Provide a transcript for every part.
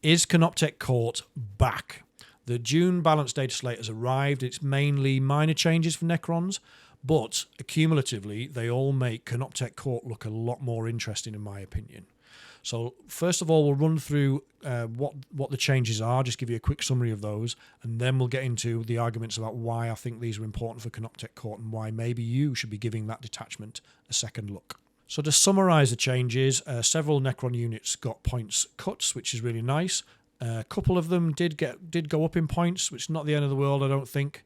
Is Canoptek Court back? The June balance data slate has arrived. It's mainly minor changes for Necrons, but accumulatively, they all make Canoptek Court look a lot more interesting, in my opinion. So first of all, we'll run through what the changes are, just give you a quick summary of those, and then we'll get into the arguments about why I think these are important for Canoptek Court and why maybe you should be giving that detachment a second look. So to summarise the changes, several Necron units got points cuts, which is really nice. A couple of them did go up in points, which is not the end of the world, I don't think.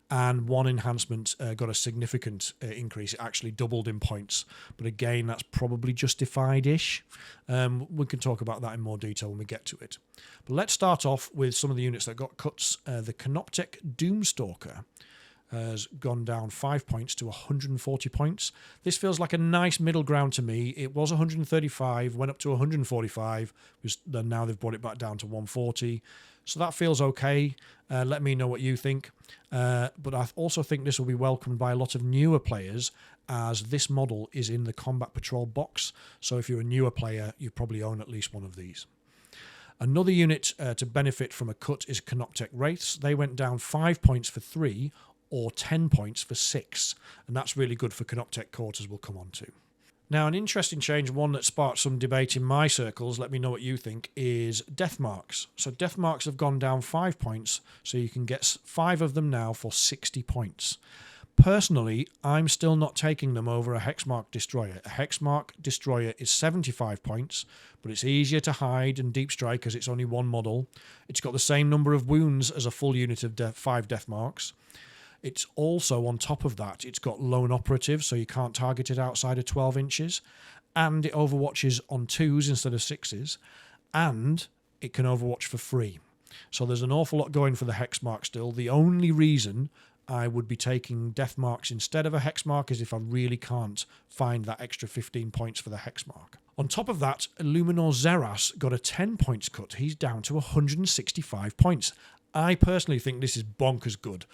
And one enhancement got a significant increase. It actually doubled in points. But again, that's probably justified-ish. We can talk about that in more detail when we get to it. But let's start off with some of the units that got cuts. The Canoptek Doomstalker has gone down 5 points to 140 points. This feels like a nice middle ground to me. It was 135, went up to 145, then now they've brought it back down to 140. So that feels okay. Let me know what you think. But I also think this will be welcomed by a lot of newer players, as this model is in the Combat Patrol box. So if you're a newer player, you probably own at least one of these. Another unit to benefit from a cut is Canoptek Wraiths. They went down 5 points for 3, or 10 points for 6. And that's really good for Canoptek Court, as we'll come on to. Now, an interesting change, one that sparked some debate in my circles, let me know what you think, is death marks. So death marks have gone down 5 points, so you can get 5 of them now for 60 points. Personally, I'm still not taking them over a Hexmark Destroyer. A Hexmark Destroyer is 75 points, but it's easier to hide and deep strike as it's only one model. It's got the same number of wounds as a full unit of 5 death marks. It's also, on top of that, it's got lone operative, so you can't target it outside of 12 inches. And it overwatches on 2s instead of 6s. And it can overwatch for free. So there's an awful lot going for the Hexmark still. The only reason I would be taking death marks instead of a Hexmark is if I really can't find that extra 15 points for the Hexmark. On top of that, Illuminor Zeras got a 10 points cut. He's down to 165 points. I personally think this is bonkers good.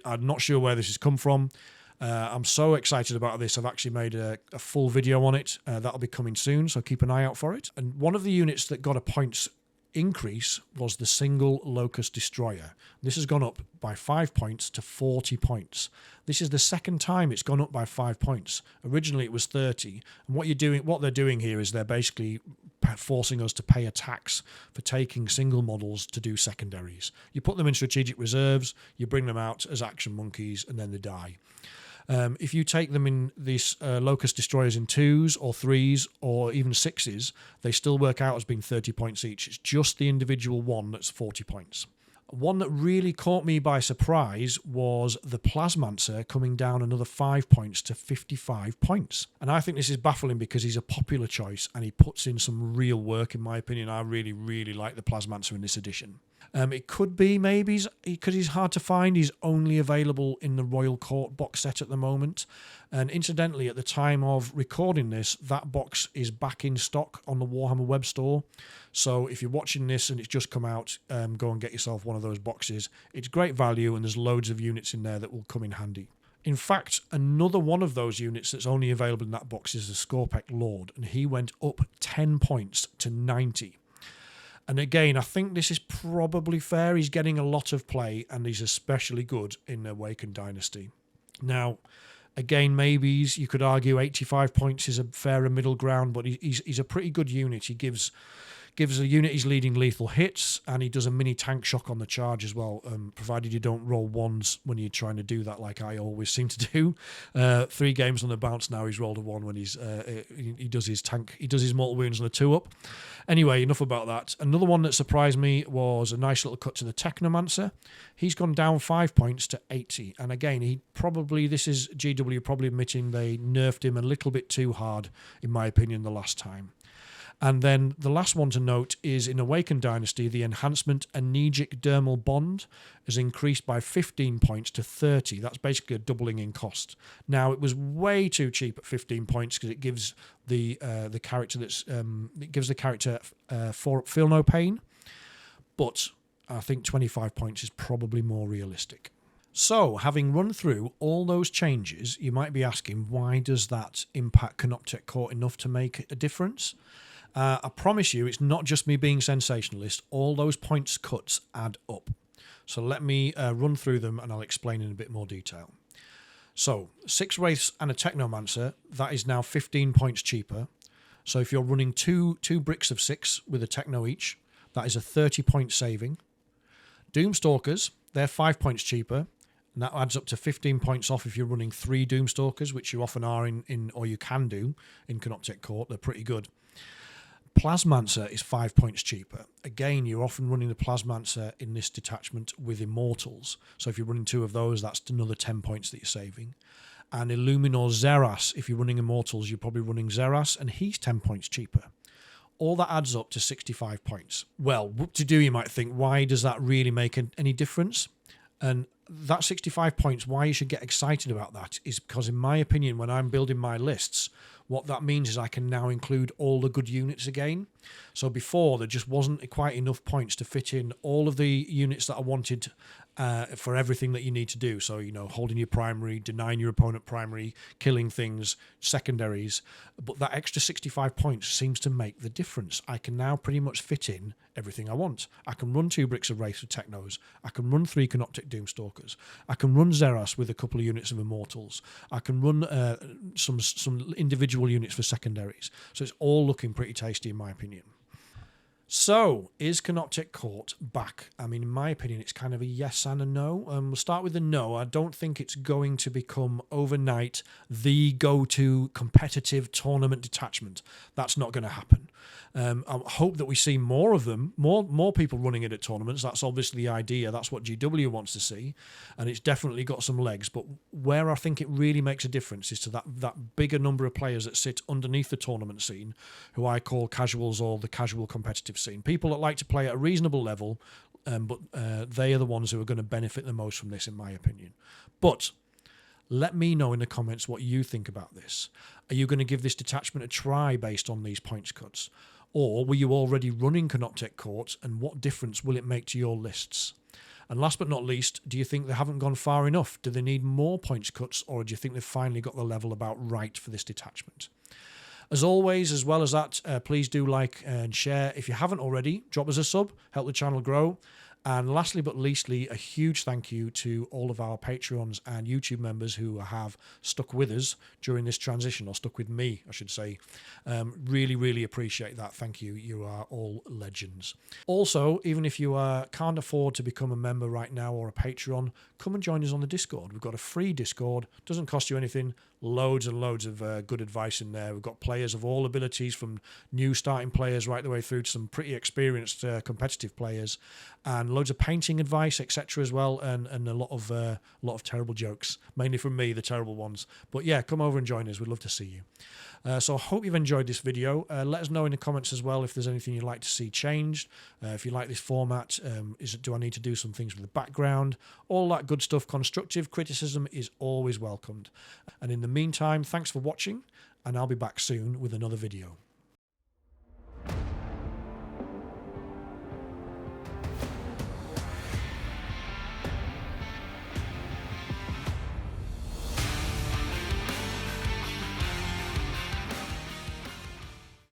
I'm not sure where this has come from. I'm so excited about this. I've actually made a full video on it. That'll be coming soon, so keep an eye out for it. And one of the units that got a points increase was the single Locust Destroyer. This has gone up by 5 points to 40 points. This is the second time it's gone up by 5 points. Originally it was 30. And what they're doing here is they're basically forcing us to pay a tax for taking single models to do secondaries. You put them in strategic reserves, you bring them out as action monkeys, and then they die. If you take them in these Locust Destroyers in 2s or 3s or even 6s, they still work out as being 30 points each. It's just the individual one that's 40 points. One that really caught me by surprise was the Plasmancer coming down another 5 points to 55 points. And I think this is baffling because he's a popular choice and he puts in some real work, in my opinion. I really, really like the Plasmancer in this edition. It could be maybe because he's hard to find. He's only available in the Royal Court box set at the moment. And incidentally, at the time of recording this, that box is back in stock on the Warhammer web store. So if you're watching this and it's just come out, go and get yourself one of those boxes. It's great value and there's loads of units in there that will come in handy. In fact, another one of those units that's only available in that box is the Scorpec Lord, and he went up 10 points to 90. And again, I think this is probably fair. He's getting a lot of play, and he's especially good in the Awakened Dynasty. Now, again, maybe you could argue 85 points is a fairer middle ground, but he's a pretty good unit. He gives a unit he's leading lethal hits, and he does a mini tank shock on the charge as well, provided you don't roll ones when you're trying to do that, like I always seem to do. 3 games on the bounce now, he's rolled a 1 when he does his tank. He does his mortal wounds on a 2-up. Anyway, enough about that. Another one that surprised me was a nice little cut to the Technomancer. He's gone down 5 points to 80, and again, this is GW probably admitting they nerfed him a little bit too hard, in my opinion, the last time. And then the last one to note is in Awakened Dynasty, the enhancement Anegic Dermal Bond has increased by 15 points to 30. That's basically a doubling in cost. Now, it was way too cheap at 15 points because it gives the character Feel No Pain. But I think 25 points is probably more realistic. So, having run through all those changes, you might be asking, why does that impact Canoptek Court enough to make a difference? I promise you, it's not just me being sensationalist. All those points cuts add up. So let me run through them and I'll explain in a bit more detail. So 6 Wraiths and a Technomancer, that is now 15 points cheaper. So if you're running two bricks of 6 with a Techno each, that is a 30-point saving. Doomstalkers, they're 5 points cheaper, and that adds up to 15 points off if you're running 3 Doomstalkers, which you often are in or you can do in Canoptek Court. They're pretty good. Plasmancer is 5 points cheaper. Again, you're often running the Plasmancer in this detachment with Immortals. So if you're running 2 of those, that's another 10 points that you're saving. And Illuminor Xerath, if you're running Immortals, you're probably running Xerath, and he's 10 points cheaper. All that adds up to 65 points. Well, what to do, you might think, why does that really make any difference? And that 65 points, why you should get excited about that is because, in my opinion, when I'm building my lists, what that means is I can now include all the good units again. So before, there just wasn't quite enough points to fit in all of the units that I wanted for everything that you need to do. So, you know, holding your primary, denying your opponent primary, killing things, secondaries. But that extra 65 points seems to make the difference. I can now pretty much fit in everything I want. I can run 2 bricks of Wraiths with Technos. I can run 3 Canoptek Doomstalkers. I can run Xerath with a couple of units of Immortals. I can run some individual units for secondaries. So it's all looking pretty tasty in my opinion. So, is Canoptek Court back? I mean, in my opinion, it's kind of a yes and a no. We'll start with the no. I don't think it's going to become overnight the go-to competitive tournament detachment. That's not going to happen. I hope that we see more of them, more people running it at tournaments. That's obviously the idea. That's what GW wants to see, and it's definitely got some legs. But where I think it really makes a difference is to that bigger number of players that sit underneath the tournament scene, who I call casuals or the casual competitive scene. People that like to play at a reasonable level, but they are the ones who are going to benefit the most from this, in my opinion. But let me know in the comments what you think about this. Are you going to give this detachment a try based on these points cuts? Or were you already running Canoptek Court, and what difference will it make to your lists? And last but not least, do you think they haven't gone far enough? Do they need more points cuts, or do you think they've finally got the level about right for this detachment? As always, as well as that, please do like and share. If you haven't already, drop us a sub, help the channel grow. And lastly but leastly, a huge thank you to all of our Patreons and YouTube members who have stuck with us during this transition, or stuck with me, I should say. Really, really appreciate that. Thank you. You are all legends. Also, even if you can't afford to become a member right now or a Patreon, come and join us on the Discord. We've got a free Discord. Doesn't cost you anything. Loads and loads of good advice in there. We've got players of all abilities, from new starting players right the way through to some pretty experienced competitive players, and loads of painting advice, etc. as well, and a lot of terrible jokes, mainly from me, the terrible ones. But yeah, come over and join us. We'd love to see you. So I hope you've enjoyed this video. Let us know in the comments as well if there's anything you'd like to see changed. If you like this format, do I need to do some things with the background? All that good stuff. Constructive criticism is always welcomed. And in the meantime, thanks for watching, and I'll be back soon with another video.